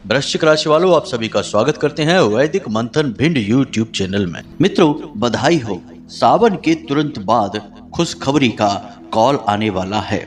वृश्चिक राशि वालों, आप सभी का स्वागत करते हैं वैदिक मंथन भिंड यूट्यूब चैनल में। मित्रों, बधाई हो, सावन के तुरंत बाद खुशखबरी का कॉल आने वाला है।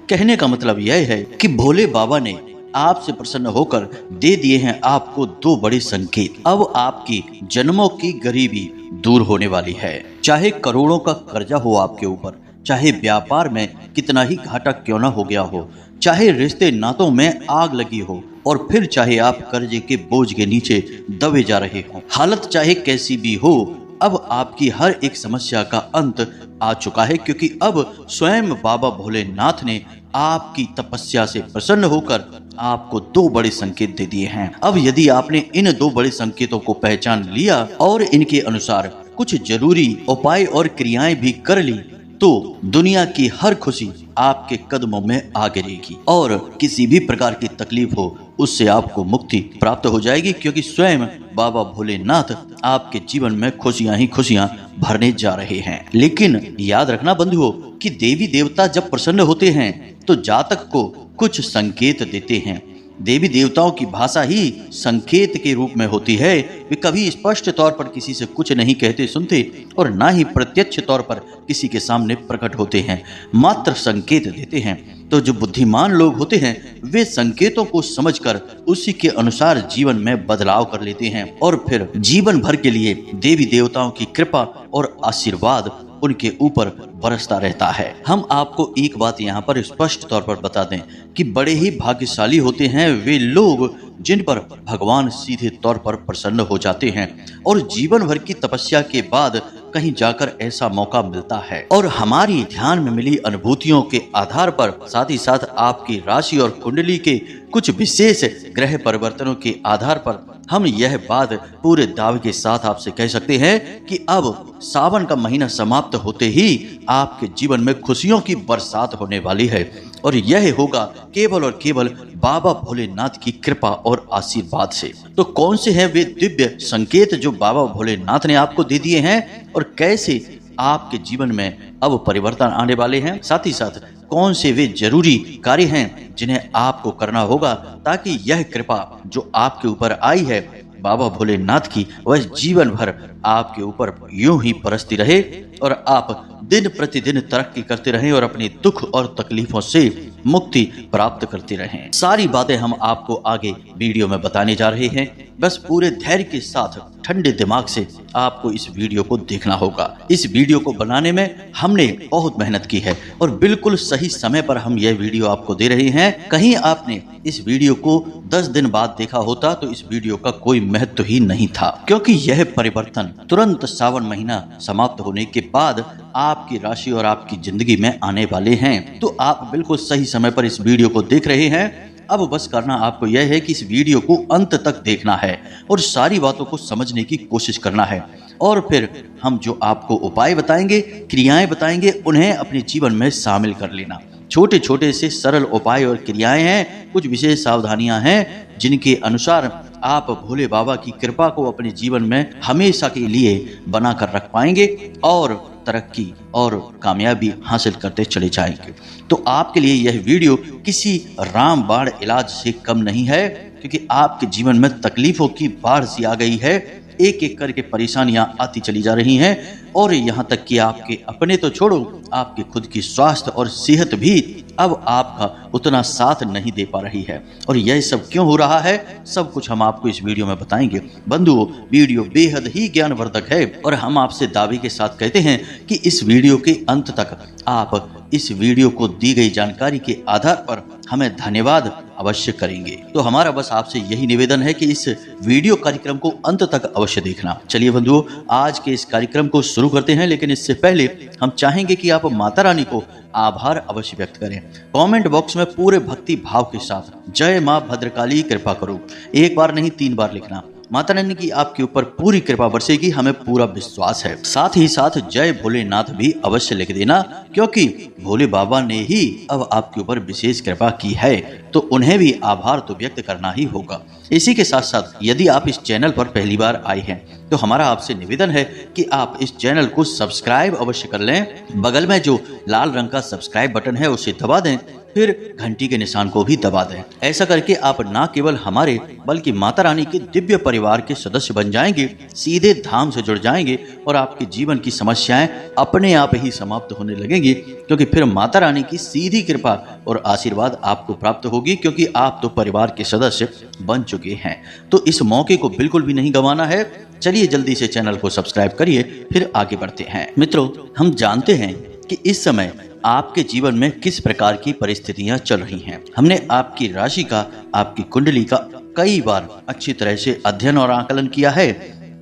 कहने का मतलब यह है कि भोले बाबा ने आपसे प्रसन्न होकर दे दिए हैं आपको दो बड़े संकेत। अब आपकी जन्मों की गरीबी दूर होने वाली है। चाहे करोड़ों का कर्जा हो आपके ऊपर, चाहे व्यापार में कितना ही घाटा क्यों ना हो गया हो, चाहे रिश्ते नातों में आग लगी हो, और फिर चाहे आप कर्जे के बोझ के नीचे दबे जा रहे हो, हालत चाहे कैसी भी हो, अब आपकी हर एक समस्या का अंत आ चुका है। क्योंकि अब स्वयं बाबा भोलेनाथ ने आपकी तपस्या से प्रसन्न होकर आपको दो बड़े संकेत दे दिए हैं। अब यदि आपने इन दो बड़े संकेतों को पहचान लिया और इनके अनुसार कुछ जरूरी उपाय और क्रियाएं भी कर ली, तो दुनिया की हर खुशी आपके कदमों में आ गिरेगी और किसी भी प्रकार की तकलीफ हो उससे आपको मुक्ति प्राप्त हो जाएगी। क्योंकि स्वयं बाबा भोलेनाथ आपके जीवन में खुशियां ही खुशियां भरने जा रहे हैं। लेकिन याद रखना बंधुओं कि देवी देवता जब प्रसन्न होते हैं तो जातक को कुछ संकेत देते हैं। देवी देवताओं की भाषा ही संकेत के रूप में होती है। वे कभी स्पष्ट तौर पर किसी से कुछ नहीं कहते सुनते और ना ही प्रत्यक्ष तौर पर किसी के सामने प्रकट होते हैं, मात्र संकेत देते हैं। तो जो बुद्धिमान लोग होते हैं वे संकेतों को समझकर उसी के अनुसार जीवन में बदलाव कर लेते हैं और फिर जीवन भर के लिए देवी देवताओं की कृपा और आशीर्वाद उनके ऊपर बरसता रहता है। हम आपको एक बात यहाँ पर स्पष्ट तौर पर बता दें कि बड़े ही भाग्यशाली होते हैं वे लोग जिन पर भगवान सीधे तौर पर प्रसन्न हो जाते हैं और जीवन भर की तपस्या के बाद कहीं जाकर ऐसा मौका मिलता है। और हमारी ध्यान में मिली अनुभूतियों के आधार पर, साथ ही साथ आपकी राशि और कुंडली के कुछ विशेष ग्रह परिवर्तनों के आधार पर हम यह बात पूरे दावे के साथ आपसे कह सकते हैं कि अब सावन का महीना समाप्त होते ही आपके जीवन में खुशियों की बरसात होने वाली है। और यह होगा केवल और केवल बाबा भोलेनाथ की कृपा और आशीर्वाद से। तो कौन से हैं वे दिव्य संकेत जो बाबा भोलेनाथ ने आपको दे दिए हैं और कैसे आपके जीवन में अब परिवर्तन आने वाले हैं, साथ ही साथ कौन से वे जरूरी कार्य हैं जिन्हें आपको करना होगा ताकि यह कृपा जो आपके ऊपर आई है बाबा भोलेनाथ की, वह जीवन भर आपके ऊपर यूं ही बरसती रहे और आप दिन प्रतिदिन तरक्की करते रहें और अपनी दुख और तकलीफों से मुक्ति प्राप्त करते रहें। सारी बातें हम आपको आगे वीडियो में बताने जा रहे हैं। बस पूरे धैर्य के साथ ठंडे दिमाग से आपको इस वीडियो को देखना होगा। इस वीडियो को बनाने में हमने बहुत मेहनत की है और बिल्कुल सही समय पर हम यह वीडियो आपको दे रहे हैं। कहीं आपने इस वीडियो को 10 दिन बाद देखा होता तो इस वीडियो का कोई महत्व ही नहीं था, क्योंकि यह परिवर्तन तुरंत सावन महीना समाप्त होने के बाद आपकी राशि और आपकी जिंदगी में आने वाले हैं। तो आप बिल्कुल सही समय पर इस वीडियो को देख रहे हैं। अब बस करना आपको यह है कि इस वीडियो को अंत तक देखना है और सारी बातों को समझने की कोशिश करना है और फिर हम जो आपको उपाय बताएंगे, क्रियाएं बताएंगे, उन्हें अपने जीवन में शामिल कर लेना। छोटे छोटे से सरल उपाय और क्रियाएं हैं, कुछ विशेष सावधानियां हैं जिनके अनुसार आप भोले बाबा की कृपा को अपने जीवन में हमेशा के लिए बना कर रख पाएंगे और तरक्की और कामयाबी हासिल करते चले जाएंगे। तो आपके लिए यह वीडियो किसी रामबाण इलाज से कम नहीं है, क्योंकि आपके जीवन में तकलीफों की बाढ़ सी आ गई है। एक एक करके परेशानियां आती चली जा रही हैं और यहाँ तक कि आपके अपने तो छोड़ो, आपके खुद की स्वास्थ्य और सेहत भी अब आपका उतना साथ नहीं दे पा रही है। और यह सब क्यों हो रहा है, सब कुछ हम आपको इस वीडियो में बताएंगे। बंधुओं, वीडियो बेहद ही ज्ञानवर्धक है और हम आपसे दावे के साथ कहते हैं कि इस वीडियो के अंत तक आप इस वीडियो को दी गई जानकारी के आधार पर हमें धन्यवाद अवश्य करेंगे। तो हमारा बस आपसे यही निवेदन है कि इस वीडियो कार्यक्रम को अंत तक अवश्य देखना। चलिए बंधुओं, आज के इस कार्यक्रम को शुरू करते हैं, लेकिन इससे पहले हम चाहेंगे कि आप माता रानी को आभार अवश्य व्यक्त करें। कमेंट बॉक्स में पूरे भक्ति भाव के साथ जय मां भद्रकाली कृपा करो एक बार नहीं 3 बार लिखना। माता रानी की आपके ऊपर पूरी कृपा बरसेगी, हमें पूरा विश्वास है। साथ ही साथ जय भोलेनाथ भी अवश्य लिख देना, क्योंकि भोले बाबा ने ही अब आपके ऊपर विशेष कृपा की है, तो उन्हें भी आभार तो व्यक्त करना ही होगा। इसी के साथ साथ यदि आप इस चैनल पर पहली बार आए हैं तो हमारा आपसे निवेदन है कि आप इस चैनल को सब्सक्राइब अवश्य कर लें। बगल में जो लाल रंग का सब्सक्राइब बटन है उसे दबा दें फिर घंटी के निशान को भी दबा दें। ऐसा करके आप न केवल हमारे बल्कि माता रानी के दिव्य परिवार के सदस्य बन जाएंगे, सीधे धाम से जुड़ जाएंगे और आपके जीवन की समस्याएं अपने आप ही समाप्त होने लगेंगी, क्योंकि फिर माता रानी की सीधी कृपा और आशीर्वाद आपको प्राप्त होगी, क्योंकि आप तो परिवार के सदस्य बन चुके हैं। तो इस मौके को बिल्कुल भी नहीं गंवाना है। चलिए जल्दी से चैनल को सब्सक्राइब करिए, फिर आगे बढ़ते हैं। मित्रों, हम जानते हैं कि इस समय आपके जीवन में किस प्रकार की परिस्थितियां चल रही हैं। हमने आपकी राशि का, आपकी कुंडली का कई बार अच्छी तरह से अध्ययन और आकलन किया है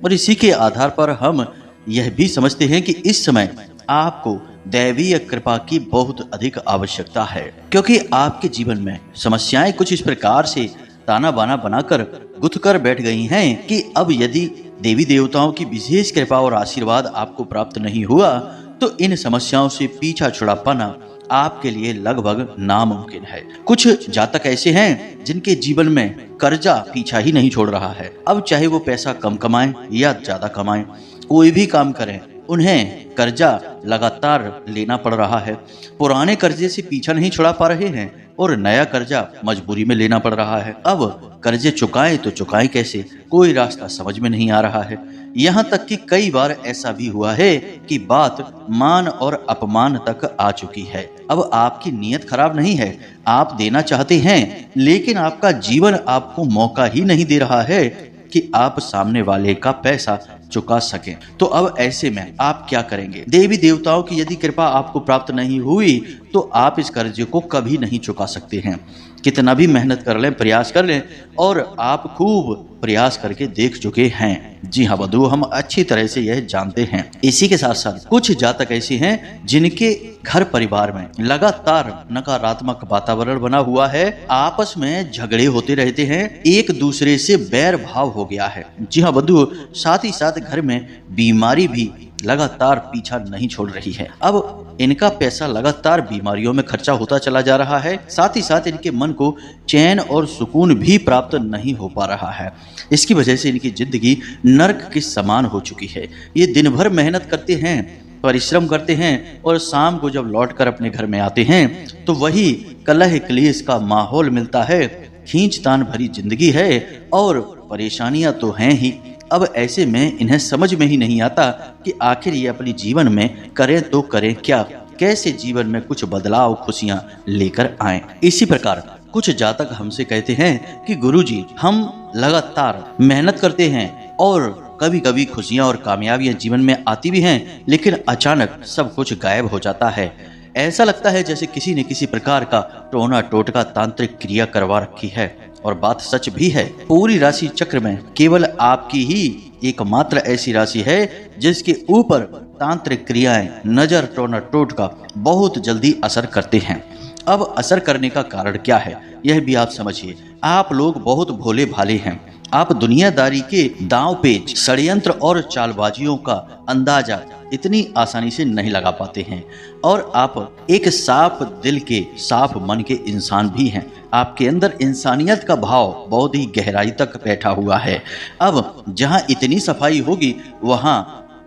और इसी के आधार पर हम यह भी समझते हैं कि इस समय आपको दैवीय कृपा की बहुत अधिक आवश्यकता है, क्योंकि आपके जीवन में समस्याएं कुछ इस प्रकार से ताना बाना बनाकर गुथ कर बैठ गई हैं कि अब यदि देवी देवताओं की विशेष कृपा और आशीर्वाद आपको प्राप्त नहीं हुआ तो इन समस्याओं से पीछा छुड़ा पाना आपके लिए लगभग नामुमकिन है। कुछ जातक ऐसे हैं जिनके जीवन में कर्जा पीछा ही नहीं छोड़ रहा है। अब चाहे वो पैसा कम कमाएं या ज्यादा कमाएं, कोई भी काम करें, उन्हें कर्जा लगातार लेना पड़ रहा है। पुराने कर्जे से पीछा नहीं छुड़ा पा रहे हैं और नया कर्जा मजबूरी में लेना पड़ रहा है। अब कर्जे चुकाएं तो चुकाएं कैसे, कोई रास्ता समझ में नहीं आ रहा है। यहाँ तक कि कई बार ऐसा भी हुआ है कि बात मान और अपमान तक आ चुकी है। अब आपकी नीयत खराब नहीं है, आप देना चाहते हैं, लेकिन आपका जीवन आपको मौका ही नहीं दे रहा है कि आप सामने वाले का पैसा चुका सकें। तो अब ऐसे में आप क्या करेंगे? देवी देवताओं की यदि कृपा आपको प्राप्त नहीं हुई तो आप इस कर्जे को कभी नहीं चुका सकते हैं। कितना भी मेहनत कर लें, प्रयास कर लें, और आप खूब प्रयास करके देख चुके हैं। जी हाँ बंधु, हम अच्छी तरह से यह जानते हैं। इसी के साथ साथ कुछ जातक ऐसे हैं जिनके घर परिवार में लगातार नकारात्मक वातावरण बना हुआ है, आपस में झगड़े होते रहते हैं, एक दूसरे से बैर भाव हो गया है। जी हाँ बंधु, साथ ही साथ घर में बीमारी भी लगातार पीछा नहीं छोड़ रही है। अब इनका पैसा लगातार बीमारियों में खर्चा होता चला जा रहा है, साथ ही साथ इनके मन को चैन और सुकून भी प्राप्त नहीं हो पा रहा है। इसकी वजह से इनकी जिंदगी नर्क के समान हो चुकी है। ये दिन भर मेहनत करते हैं, परिश्रम करते हैं और शाम को जब लौटकर अपने घर में आते हैं तो वही कलह क्लेश का माहौल मिलता है। खींचतान भरी जिंदगी है और परेशानियां तो हैं ही। अब ऐसे में इन्हें समझ में ही नहीं आता कि आखिर ये अपने जीवन में करें तो करें क्या, कैसे जीवन में कुछ बदलाव, खुशियां लेकर आएं। इसी प्रकार कुछ जातक हमसे कहते हैं कि गुरुजी, हम लगातार मेहनत करते हैं और कभी कभी खुशियां और कामयाबियां जीवन में आती भी हैं, लेकिन अचानक सब कुछ गायब हो जाता है। ऐसा लगता है जैसे किसी ने किसी प्रकार का टोना टोटका तांत्रिक क्रिया करवा रखी है। और बात सच भी है, पूरी राशि चक्र में केवल आपकी ही एकमात्र ऐसी राशि है जिसके ऊपर तांत्रिक क्रियाएं, नजर, टोना टोटका बहुत जल्दी असर करते हैं। अब असर करने का कारण क्या है यह भी आप समझिए। आप लोग बहुत भोले भाले हैं, आप दुनियादारी के दांव पेच, षड्यंत्र और चालबाजियों का अंदाजा इतनी आसानी से नहीं लगा पाते हैं, और आप एक साफ दिल के, साफ मन के इंसान भी हैं। आपके अंदर इंसानियत का भाव बहुत ही गहराई तक बैठा हुआ है। अब जहां इतनी सफाई होगी वहां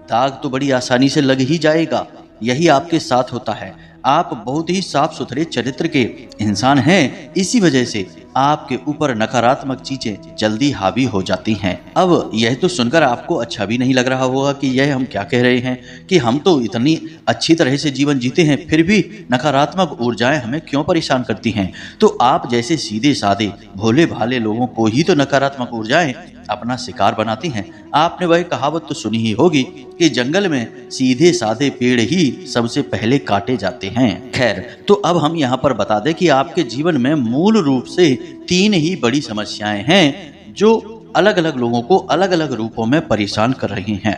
दाग तो बड़ी आसानी से लग ही जाएगा। यही आपके साथ होता है। आप बहुत ही साफ सुथरे चरित्र के इंसान हैं, इसी वजह से आपके ऊपर नकारात्मक चीजें जल्दी हावी हो जाती हैं। अब यह तो सुनकर आपको अच्छा भी नहीं लग रहा होगा कि यह हम क्या कह रहे हैं कि हम तो इतनी अच्छी तरह से जीवन जीते हैं, फिर भी नकारात्मक ऊर्जाएं हमें क्यों परेशान करती हैं। तो आप जैसे सीधे साधे भोले भाले लोगों को ही तो नकारात्मक ऊर्जाएं अपना शिकार बनाती हैं। आपने वह कहावत तो सुनी ही होगी कि जंगल में सीधे साधे पेड़ ही सबसे पहले काटे जाते हैं। खैर, तो अब हम यहाँ पर बता दें कि आपके जीवन में मूल रूप से 3 ही बड़ी समस्याएं हैं जो अलग अलग लोगों को अलग अलग रूपों में परेशान कर रही हैं।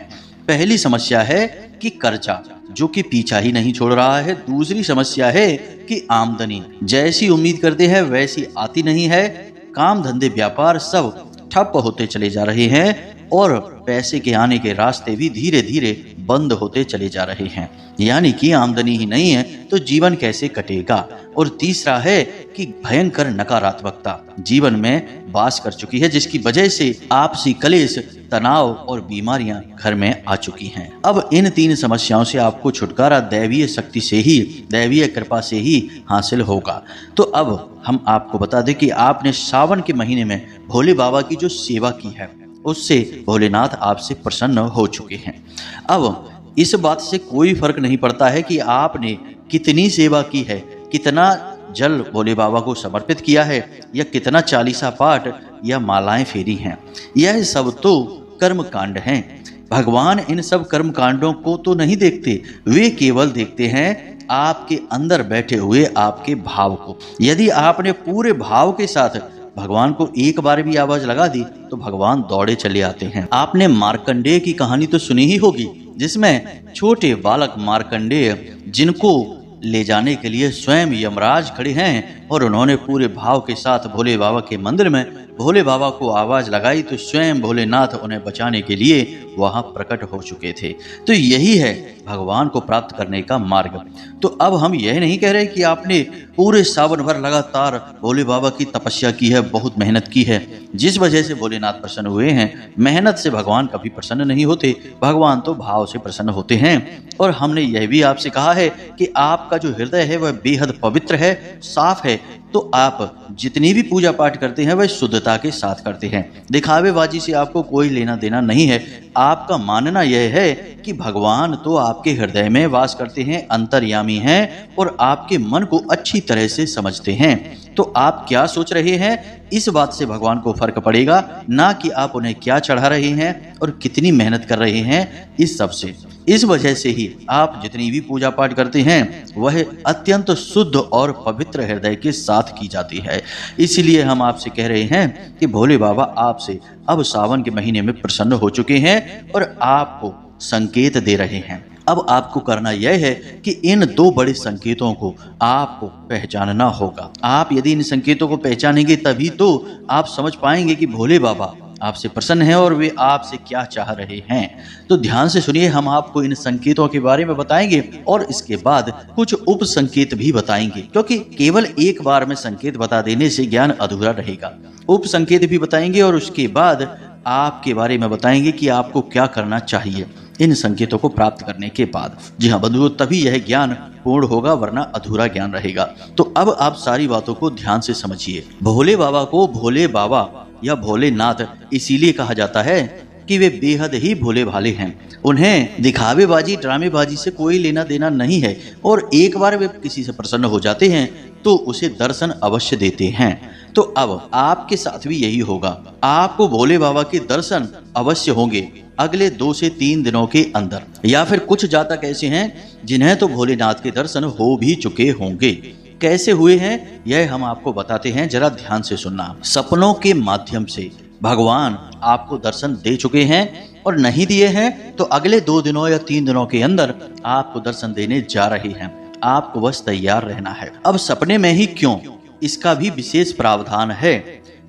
पहली समस्या है कि कर्जा, जो कि पीछा ही नहीं छोड़ रहा है। दूसरी समस्या है कि आमदनी, जैसी उम्मीद करते हैं वैसी आती नहीं है। काम धंधे व्यापार सब ठप होते चले जा रहे हैं और पैसे के आने के रास्ते भी धीरे धीरे बंद होते चले जा रहे हैं। यानी कि आमदनी ही नहीं है तो जीवन कैसे कटेगा। और तीसरा है कि भयंकर नकारात्मकता जीवन में वास कर चुकी है, जिसकी वजह से आपसी कलेश, तनाव और बीमारियां घर में आ चुकी हैं। अब इन 3 समस्याओं से आपको छुटकारा दैवीय शक्ति से ही, दैवीय कृपा से ही हासिल होगा। तो अब हम आपको बता दें कि आपने सावन के महीने में भोले बाबा की जो सेवा की है, उससे भोलेनाथ आपसे प्रसन्न हो चुके हैं। अब इस बात से कोई फर्क नहीं पड़ता है कि आपने कितनी सेवा की है, कितना जल भोले बाबा को समर्पित किया है, या कितना चालीसा पाठ या मालाएं फेरी हैं। यह सब तो कर्म कांड हैं। भगवान इन सब कर्म कांडों को तो नहीं देखते, वे केवल देखते हैं आपके अंदर बैठे हुए आपके भाव को। यदि आपने पूरे भाव के साथ भगवान को एक बार भी आवाज लगा दी तो भगवान दौड़े चले आते हैं। आपने मार्कंडेय की कहानी तो सुनी ही होगी, जिसमें छोटे बालक मार्कंडेय, जिनको ले जाने के लिए स्वयं यमराज खड़े हैं, और उन्होंने पूरे भाव के साथ भोले बाबा के मंदिर में भोले बाबा को आवाज लगाई तो स्वयं भोलेनाथ उन्हें बचाने के लिए वहां प्रकट हो चुके थे। तो यही है भगवान को प्राप्त करने का मार्ग। तो अब हम यह नहीं कह रहे कि आपने पूरे सावन भर लगातार भोले बाबा की तपस्या की है, बहुत मेहनत की है, जिस वजह से भोलेनाथ प्रसन्न हुए हैं। मेहनत से भगवान कभी प्रसन्न नहीं होते, भगवान तो भाव से प्रसन्न होते हैं। और हमने यह भी आपसे कहा है कि आपका जो हृदय है वह बेहद पवित्र है, साफ है। तो आप जितनी भी पूजा पाठ करते हैं वह शुद्धता के साथ करते हैं। दिखावेबाजी से आपको कोई लेना देना नहीं है। आपका मानना यह है कि भगवान तो आपके हृदय में वास करते हैं, अंतर्यामी हैं, और आपके मन को अच्छी तरह से समझते हैं। तो आप क्या सोच रहे हैं, इस बात से भगवान को फर्क पड़ेगा, ना कि आप उन्हें क्या चढ़ा रहे हैं और कितनी मेहनत कर रहे हैं। इस सब से, इस वजह से ही आप जितनी भी पूजा पाठ करते हैं वह अत्यंत शुद्ध और पवित्र हृदय के साथ की जाती है। इसीलिए हम आपसे कह रहे हैं कि भोले बाबा आपसे अब सावन के महीने में प्रसन्न हो चुके हैं और आपको संकेत दे रहे हैं। अब आपको करना यह है कि इन 2 बड़े संकेतों को आपको पहचानना होगा। आप यदि इन संकेतों को पहचानेंगे तभी तो आप समझ पाएंगे कि भोले बाबा आपसे प्रसन्न हैं और वे आपसे क्या चाह रहे हैं। तो ध्यान से सुनिए, हम आपको इन संकेतों के बारे में बताएंगे और इसके बाद कुछ उप संकेत भी बताएंगे, क्योंकि केवल एक बार में संकेत बता देने से ज्ञान अधूरा रहेगा। उप संकेत भी बताएंगे और उसके बाद आपके बारे में बताएंगे कि आपको क्या करना चाहिए इन संकेतों को प्राप्त करने के बाद। जी हाँ बंधुओं, तभी यह ज्ञान पूर्ण होगा, वरना अधूरा ज्ञान रहेगा। तो अब आप सारी बातों को ध्यान से समझिए। भोले बाबा को भोले बाबा या भोलेनाथ इसीलिए कहा जाता है कि वे बेहद ही भोले भाले हैं। उन्हें दिखावेबाजी, ड्रामेबाजी से कोई लेना देना नहीं है, और एक बार वे किसी से प्रसन्न हो जाते हैं तो उसे दर्शन अवश्य देते हैं। तो अब आपके साथ भी यही होगा, आपको भोले बाबा के दर्शन अवश्य होंगे अगले 2 से 3 दिनों के अंदर। या फिर कुछ जातक ऐसे हैं जिन्हें तो भोलेनाथ के दर्शन हो भी चुके होंगे। कैसे हुए हैं यह हम आपको बताते हैं, जरा ध्यान से सुनना। सपनों के माध्यम से भगवान आपको दर्शन दे चुके हैं, और नहीं दिए हैं तो अगले 2 दिनों या 3 दिनों के अंदर आपको दर्शन देने जा रहे हैं। आपको बस तैयार रहना है। अब सपने में ही क्यों, इसका भी विशेष प्रावधान है।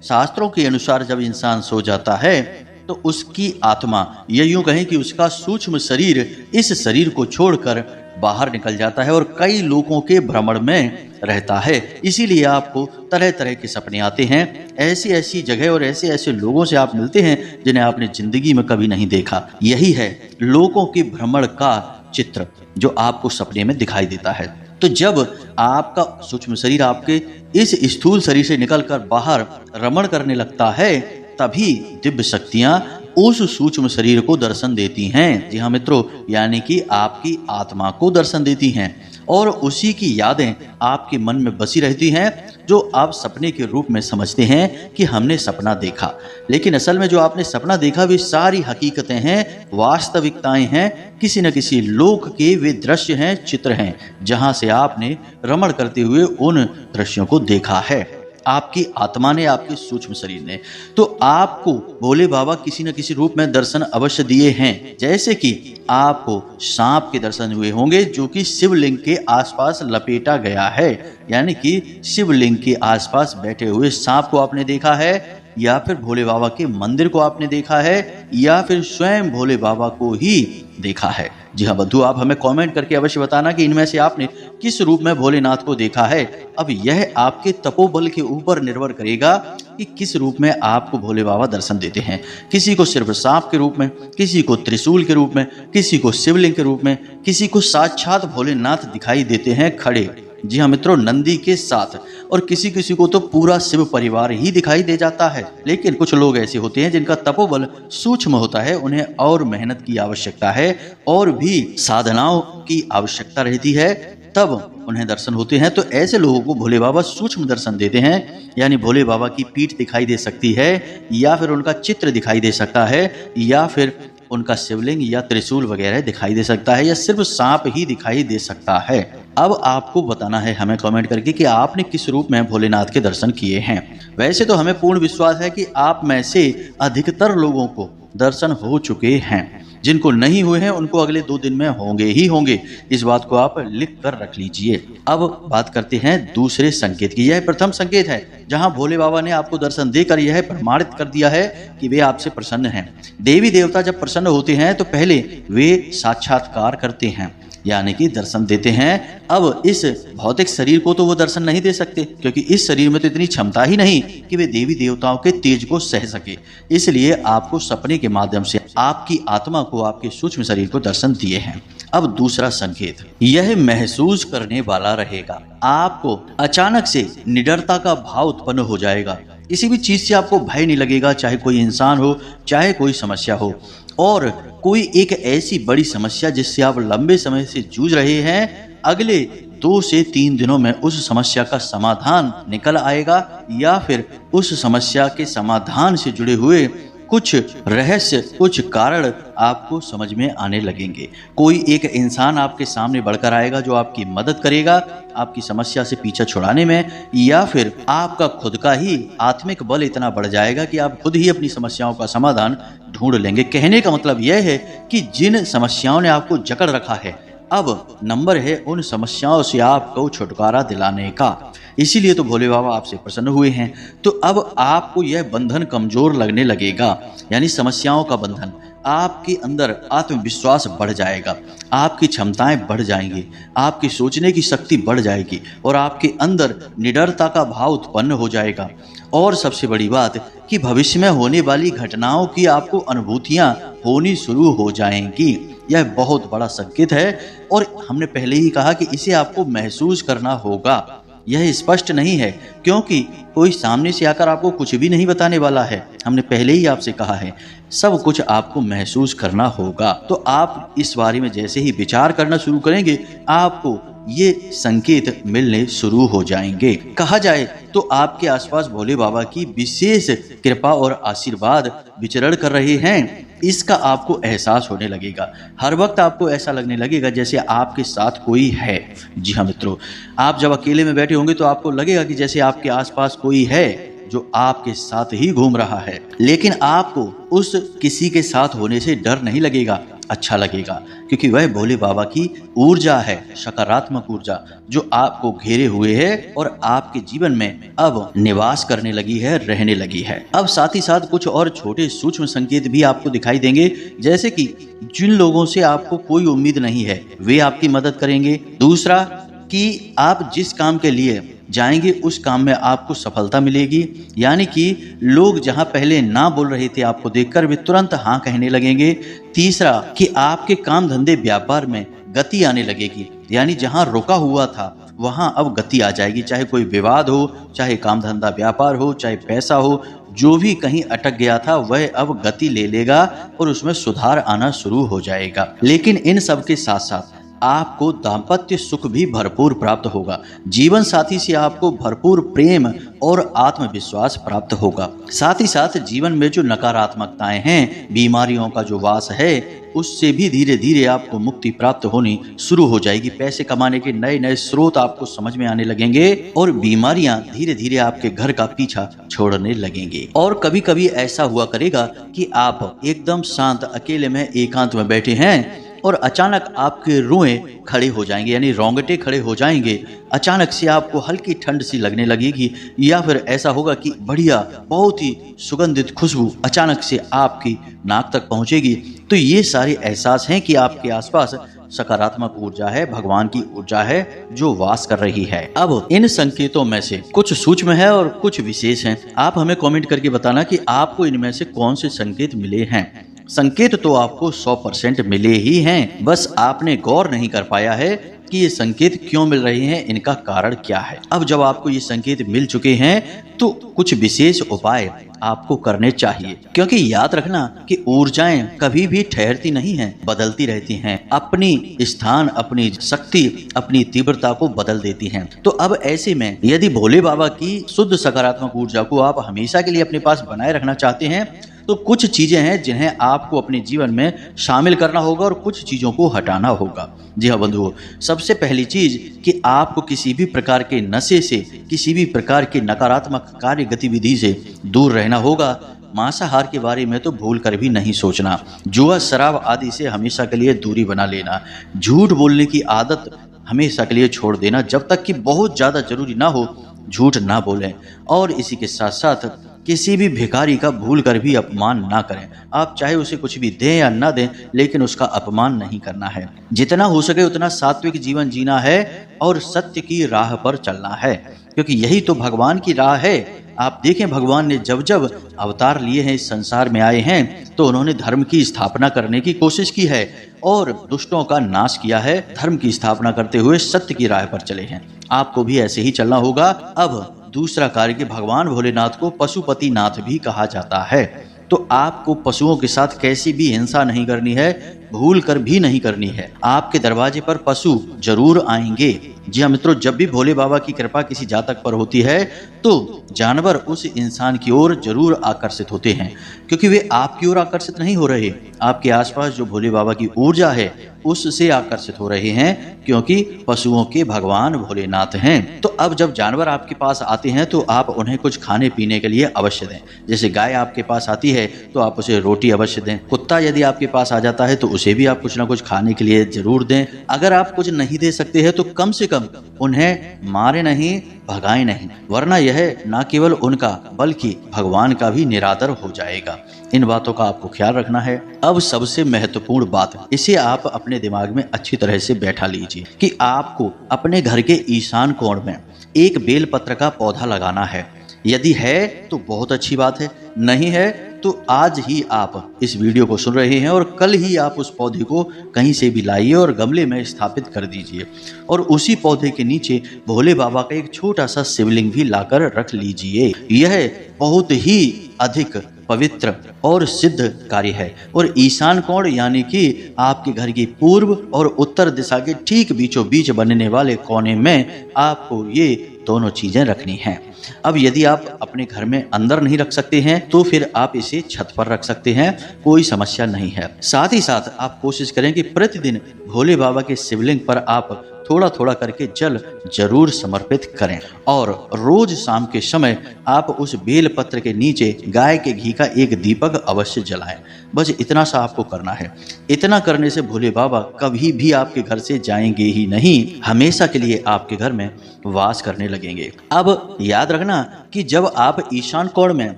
शास्त्रों के अनुसार जब इंसान सो जाता है तो उसकी आत्मा, या यूं कहें कि उसका सूक्ष्म शरीर इस शरीर को छोड़कर बाहर निकल जाता है और कई लोगों के भ्रमण में रहता है। इसीलिए आपको तरह तरह के सपने आते हैं। ऐसी ऐसी जगह और ऐसे ऐसे लोगों से आप मिलते हैं जिन्हें आपने जिंदगी में कभी नहीं देखा। यही है लोगों के भ्रमण का चित्र जो आपको सपने में दिखाई देता है। तो जब आपका सूक्ष्म शरीर आपके इस स्थूल शरीर से निकलकर बाहर रमण करने लगता है, तभी दिव्य शक्तियां उस सूक्ष्म शरीर को दर्शन देती हैं। जी हाँ मित्रों, यानी कि आपकी आत्मा को दर्शन देती हैं, और उसी की यादें आपके मन में बसी रहती हैं, जो आप सपने के रूप में समझते हैं कि हमने सपना देखा। लेकिन असल में जो आपने सपना देखा वे सारी हकीकतें हैं, वास्तविकताएं हैं, किसी न किसी लोक के वे दृश्य हैं, चित्र हैं, जहां से आपने रमण करते हुए उन दृश्यों को देखा है, आपकी आत्मा ने, आपके सूक्ष्म शरीर ने। तो आपको भोले बाबा किसी न किसी रूप में दर्शन अवश्य दिए हैं। जैसे कि आपको सांप के दर्शन हुए होंगे जो कि शिवलिंग के आसपास लपेटा गया है, यानी कि शिवलिंग के आसपास बैठे हुए सांप को आपने देखा है, या फिर भोले बाबा के मंदिर को आपने देखा है या फिर स्वयं भोले बाबा को ही देखा है? जी हाँ बंधु, आप हमें कमेंट करके अवश्य बताना कि इनमें से आपने किस रूप में भोलेनाथ को देखा है। अब यह आपके तपोबल के ऊपर निर्भर करेगा कि किस रूप में आपको भोले बाबा दर्शन देते हैं। किसी को सिर्फ सांप के रूप में, किसी को त्रिशूल के रूप में, किसी को शिवलिंग के रूप में, किसी को साक्षात भोलेनाथ दिखाई देते हैं खड़े, जी हाँ मित्रों, नंदी के साथ, और किसी किसी को तो पूरा शिव परिवार ही दिखाई दे जाता है। लेकिन कुछ लोग ऐसे होते हैं जिनका तपोबल सूक्ष्म होता है, उन्हें और मेहनत की आवश्यकता है और भी साधनाओं की आवश्यकता रहती है, तब उन्हें दर्शन होते हैं। तो ऐसे लोगों को भोले बाबा सूक्ष्म दर्शन देते हैं, यानी भोले बाबा की पीठ दिखाई दे सकती है या फिर उनका चित्र दिखाई दे सकता है या फिर उनका शिवलिंग या त्रिशूल वगैरह दिखाई दे सकता है या सिर्फ सांप ही दिखाई दे सकता है। अब आपको बताना है हमें कमेंट करके कि आपने किस रूप में भोलेनाथ के दर्शन किए हैं। वैसे तो हमें पूर्ण विश्वास है कि आप में से अधिकतर लोगों को दर्शन हो चुके हैं। जिनको नहीं हुए हैं उनको अगले 2 दिन में होंगे ही होंगे। इस बात को आप लिख कर रख लीजिए। अब बात करते हैं दूसरे संकेत की। यह प्रथम संकेत है जहां भोले बाबा ने आपको दर्शन देकर यह प्रमाणित कर दिया है कि वे आपसे प्रसन्न हैं। देवी देवता जब प्रसन्न होते हैं तो पहले वे साक्षात्कार करते हैं, यानी कि दर्शन देते हैं। अब इस भौतिक शरीर को तो वो दर्शन नहीं दे सकते, क्योंकि इस शरीर में तो इतनी क्षमता ही नहीं कि वे देवी देवताओं के तेज को सह सके। इसलिए आपको सपने के माध्यम से आपकी आत्मा को आपके सूक्ष्म शरीर को दर्शन दिए हैं। अब दूसरा संकेत, यह महसूस करने वाला रहेगा। आपको अचानक से निडरता का भाव उत्पन्न हो जाएगा। किसी भी चीज से आपको भय नहीं लगेगा, चाहे कोई इंसान हो, चाहे कोई समस्या हो, और कोई एक ऐसी बड़ी समस्या जिससे आप लंबे समय से जूझ रहे हैं, अगले 2 से 3 दिनों में उस समस्या का समाधान निकल आएगा या फिर उस समस्या के समाधान से जुड़े हुए कुछ रहस्य, कुछ कारण आपको समझ में आने लगेंगे। कोई एक इंसान आपके सामने बढ़कर आएगा जो आपकी मदद करेगा आपकी समस्या से पीछा छुड़ाने में, या फिर आपका खुद का ही आत्मिक बल इतना बढ़ जाएगा कि आप खुद ही अपनी समस्याओं का समाधान ढूंढ लेंगे। कहने का मतलब यह है कि जिन समस्याओं ने आपको जकड़ रखा है, अब नंबर है उन समस्याओं से आपको छुटकारा दिलाने का। इसीलिए तो भोले बाबा आपसे प्रसन्न हुए हैं। तो अब आपको यह बंधन कमजोर लगने लगेगा, यानी समस्याओं का बंधन। आपके अंदर आत्मविश्वास बढ़ जाएगा, आपकी क्षमताएं बढ़ जाएंगी, आपकी सोचने की शक्ति बढ़ जाएगी और आपके अंदर निडरता का भाव उत्पन्न हो जाएगा। और सबसे बड़ी बात कि भविष्य में होने वाली घटनाओं की आपको अनुभूतियां होनी शुरू हो जाएंगी। यह बहुत बड़ा संकेत है और हमने पहले ही कहा कि इसे आपको महसूस करना होगा। यह स्पष्ट नहीं है क्योंकि कोई सामने से आकर आपको कुछ भी नहीं बताने वाला है। हमने पहले ही आपसे कहा है, सब कुछ आपको महसूस करना होगा। तो आप इस बारे में जैसे ही विचार करना शुरू करेंगे, आपको ये संकेत मिलने शुरू हो जाएंगे। कहा जाए तो आपके आसपास भोले बाबा की विशेष कृपा और आशीर्वाद विचरण कर रहे हैं, इसका आपको एहसास होने लगेगा। हर वक्त आपको ऐसा लगने लगेगा जैसे आपके साथ कोई है। जी हाँ मित्रों, आप जब अकेले में बैठे होंगे तो आपको लगेगा कि जैसे आपके आसपास कोई है जो आपके साथ ही घूम रहा है। लेकिन आपको उस किसी के साथ होने से डर नहीं लगेगा, अच्छा लगेगा, क्योंकि वह भोले बाबा की ऊर्जा है, सकारात्मक ऊर्जा जो आपको घेरे हुए है और आपके जीवन में अब निवास करने लगी है, रहने लगी है। अब साथ ही साथ कुछ और छोटे सूक्ष्म संकेत भी आपको दिखाई देंगे, जैसे कि जिन लोगों से आपको कोई उम्मीद नहीं है वे आपकी मदद करेंगे। दूसरा कि आप जिस काम के लिए जाएंगे उस काम में आपको सफलता मिलेगी, यानी कि लोग जहां पहले ना बोल रहे थे आपको देखकर वे तुरंत हाँ कहने लगेंगे। तीसरा कि आपके काम धंधे व्यापार में गति आने लगेगी, यानी जहां रुका हुआ था वहां अब गति आ जाएगी। चाहे कोई विवाद हो, चाहे काम धंधा व्यापार हो, चाहे पैसा हो, जो भी कहीं अटक गया था वह अब गति ले लेगा और उसमें सुधार आना शुरू हो जाएगा। लेकिन इन सब के साथ साथ आपको दाम्पत्य सुख भी भरपूर प्राप्त होगा। जीवन साथी से आपको भरपूर प्रेम और आत्मविश्वास प्राप्त होगा। साथ ही साथ जीवन में जो नकारात्मकताएं हैं, बीमारियों का जो वास है, उससे भी धीरे धीरे आपको मुक्ति प्राप्त होनी शुरू हो जाएगी। पैसे कमाने के नए नए स्रोत आपको समझ में आने लगेंगे और बीमारियां धीरे धीरे आपके घर का पीछा छोड़ने लगेंगे। और कभी कभी ऐसा हुआ करेगा कि आप एकदम शांत अकेले में एकांत में बैठे हैं और अचानक आपके रुएं खड़े हो जाएंगे, यानी रोंगटे खड़े हो जाएंगे। अचानक से आपको हल्की ठंड सी लगने लगेगी, या फिर ऐसा होगा कि बढ़िया बहुत ही सुगंधित खुशबू अचानक से आपकी नाक तक पहुंचेगी। तो ये सारे एहसास हैं कि आपके आसपास सकारात्मक ऊर्जा है, भगवान की ऊर्जा है जो वास कर रही है। अब इन संकेतों में से कुछ सूक्ष्म है और कुछ विशेष हैं। आप हमें कमेंट करके बताना कि आपको इनमें से कौन से संकेत मिले हैं। संकेत तो आपको 100% मिले ही हैं, बस आपने गौर नहीं कर पाया है कि ये संकेत क्यों मिल रहे हैं, इनका कारण क्या है। अब जब आपको ये संकेत मिल चुके हैं तो कुछ विशेष उपाय आपको करने चाहिए, क्योंकि याद रखना कि ऊर्जाएं कभी भी ठहरती नहीं हैं, बदलती रहती हैं, अपनी स्थान, अपनी शक्ति, अपनी तीव्रता को बदल देती हैं। तो अब ऐसे में यदि भोले बाबा की शुद्ध सकारात्मक ऊर्जा को आप हमेशा के लिए अपने पास बनाए रखना चाहते हैं तो कुछ चीजें हैं जिन्हें आपको अपने जीवन में शामिल करना होगा और कुछ चीजों को हटाना होगा। जी हाँ बंधुओं, सबसे पहली चीज कि आपको किसी भी प्रकार के नशे से, किसी भी प्रकार की नकारात्मक कार्य गतिविधि से दूर रहना होगा। मांसाहार के बारे में तो भूल कर भी नहीं सोचना। जुआ, शराब आदि से हमेशा के लिए दूरी बना लेना। झूठ बोलने की आदत हमेशा के लिए छोड़ देना, जब तक कि बहुत ज़्यादा जरूरी ना हो झूठ ना बोलें। और इसी के साथ साथ किसी भी भिखारी का भूल कर भी अपमान ना करें। आप चाहे उसे कुछ भी दें या ना दें, लेकिन उसका अपमान नहीं करना है। जितना हो सके उतना सात्विक जीवन जीना है और सत्य की राह पर चलना है, क्योंकि यही तो भगवान की राह है। आप देखें, भगवान ने जब जब अवतार लिए हैं, इस संसार में आए हैं, तो उन्होंने धर्म की स्थापना करने की कोशिश की है और दुष्टों का नाश किया है। धर्म की स्थापना करते हुए सत्य की राह पर चले हैं। आपको भी ऐसे ही चलना होगा। अब दूसरा कार्य कि भगवान भोलेनाथ को पशुपति नाथ भी कहा जाता है। तो आपको पशुओं के साथ कैसी भी हिंसा नहीं करनी है, भूल कर भी नहीं करनी है। आपके दरवाजे पर पशु जरूर आएंगे। जी हाँ मित्रों, जब भी भोले बाबा की कृपा किसी जातक पर होती है तो जानवर उस इंसान की ओर जरूर आकर्षित होते हैं, क्योंकि वे आपकी ओर आकर्षित नहीं हो रहे, आपके आसपास जो भोले बाबा की ऊर्जा है उससे आकर्षित हो रहे हैं, क्योंकि पशुओं के भगवान भोलेनाथ हैं। तो अब जब जानवर आपके पास आते हैं तो आप उन्हें कुछ खाने पीने के लिए अवश्य दें। जैसे गाय आपके पास आती है तो आप उसे रोटी अवश्य दें। कुत्ता यदि आपके पास आ जाता है तो उसे भी आप कुछ ना कुछ खाने के लिए जरूर दें। अगर आप कुछ नहीं दे सकते हैं तो कम से कम उन्हें मारे नहीं, भगाए नहीं, वरना यह न केवल उनका बल्कि भगवान का भी निरादर हो जाएगा। इन बातों का आपको ख्याल रखना है। अब सबसे महत्वपूर्ण बात, इसे आप अपने दिमाग में अच्छी तरह से बैठा लीजिए कि आपको अपने घर के ईशान कोण में एक बेलपत्र का पौधा लगाना है। यदि है तो बहुत अच्छी बात है, नहीं है तो आज ही आप इस वीडियो को सुन रहे हैं और कल ही आप उस पौधे को कहीं से भी लाइए और गमले में स्थापित कर दीजिए। और उसी पौधे के नीचे भोले बाबा का एक छोटा सा शिवलिंग भी लाकर रख लीजिए। यह बहुत ही अधिक पवित्र और सिद्ध कार्य है। और ईशान कोण यानी कि आपके घर की पूर्व और उत्तर दिशा के ठीक बीचों बीच बनने वाले कोने में आपको ये दोनों चीजें रखनी हैं। अब यदि आप अपने घर में अंदर नहीं रख सकते हैं तो फिर आप इसे छत पर रख सकते हैं, कोई समस्या नहीं है। साथ ही साथ आप कोशिश करें कि प्रतिदिन भोले बाबा के शिवलिंग पर आप थोड़ा थोड़ा करके जल जरूर समर्पित करें और रोज शाम के समय आप उस बेल पत्र के नीचे गाय के घी का एक दीपक अवश्य जलाएं। बस इतना सा आपको करना है। इतना करने से भोले बाबा कभी भी आपके घर से जाएंगे ही नहीं, हमेशा के लिए आपके घर में वास करने लगेंगे। अब याद रखना कि जब आप ईशान कोण में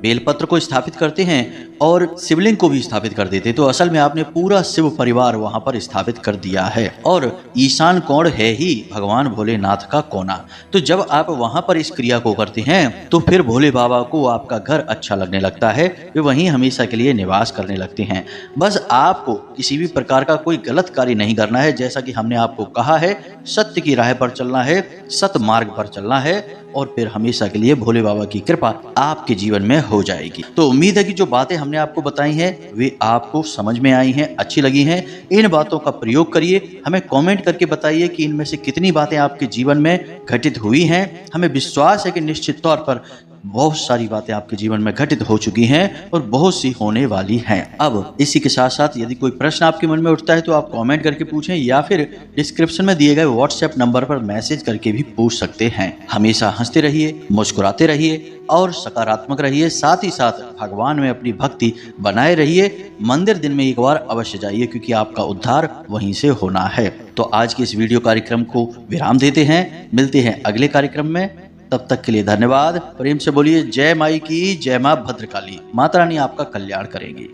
बेलपत्र को स्थापित करते हैं और शिवलिंग को भी स्थापित कर देते तो असल में आपने पूरा शिव परिवार वहां पर स्थापित कर दिया है। और ईशान कोण है ही भगवान भोलेनाथ का कोना। तो जब आप वहां पर इस क्रिया को करते हैं तो फिर भोले बाबा को आपका घर अच्छा लगने लगता है, वे वहीं हमेशा के लिए निवास करने लगते हैं। बस आपको किसी भी प्रकार का कोई गलत कार्य नहीं करना है। जैसा कि हमने आपको कहा है, सत्य की राह पर चलना है, सत मार्ग पर चलना है और फिर हमेशा के लिए भोले बाबा की कृपा आपके जीवन में हो जाएगी। तो उम्मीद है कि जो बातें हमने आपको बताई हैं वे आपको समझ में आई हैं, अच्छी लगी हैं। इन बातों का प्रयोग करिए। हमें कमेंट करके बताइए कि इनमें से कितनी बातें आपके जीवन में घटित हुई हैं। हमें विश्वास है कि निश्चित तौर पर बहुत सारी बातें आपके जीवन में घटित हो चुकी हैं और बहुत सी होने वाली हैं। अब इसी के साथ साथ यदि कोई प्रश्न आपके मन में उठता है तो आप कमेंट करके पूछें या फिर डिस्क्रिप्शन में दिए गए व्हाट्सएप नंबर पर मैसेज करके भी पूछ सकते हैं। हमेशा हंसते रहिए, मुस्कुराते रहिए और सकारात्मक रहिए। साथ ही साथ भगवान में अपनी भक्ति बनाए रहिए। मंदिर दिन में एक बार अवश्य जाइए, क्योंकि आपका उद्धार वहीं से होना है। तो आज के इस वीडियो कार्यक्रम को विराम देते हैं, मिलते हैं अगले कार्यक्रम में। तब तक के लिए धन्यवाद। प्रेम से बोलिए जय माई की, जय मां भद्रकाली। माता रानी आपका कल्याण करेंगी।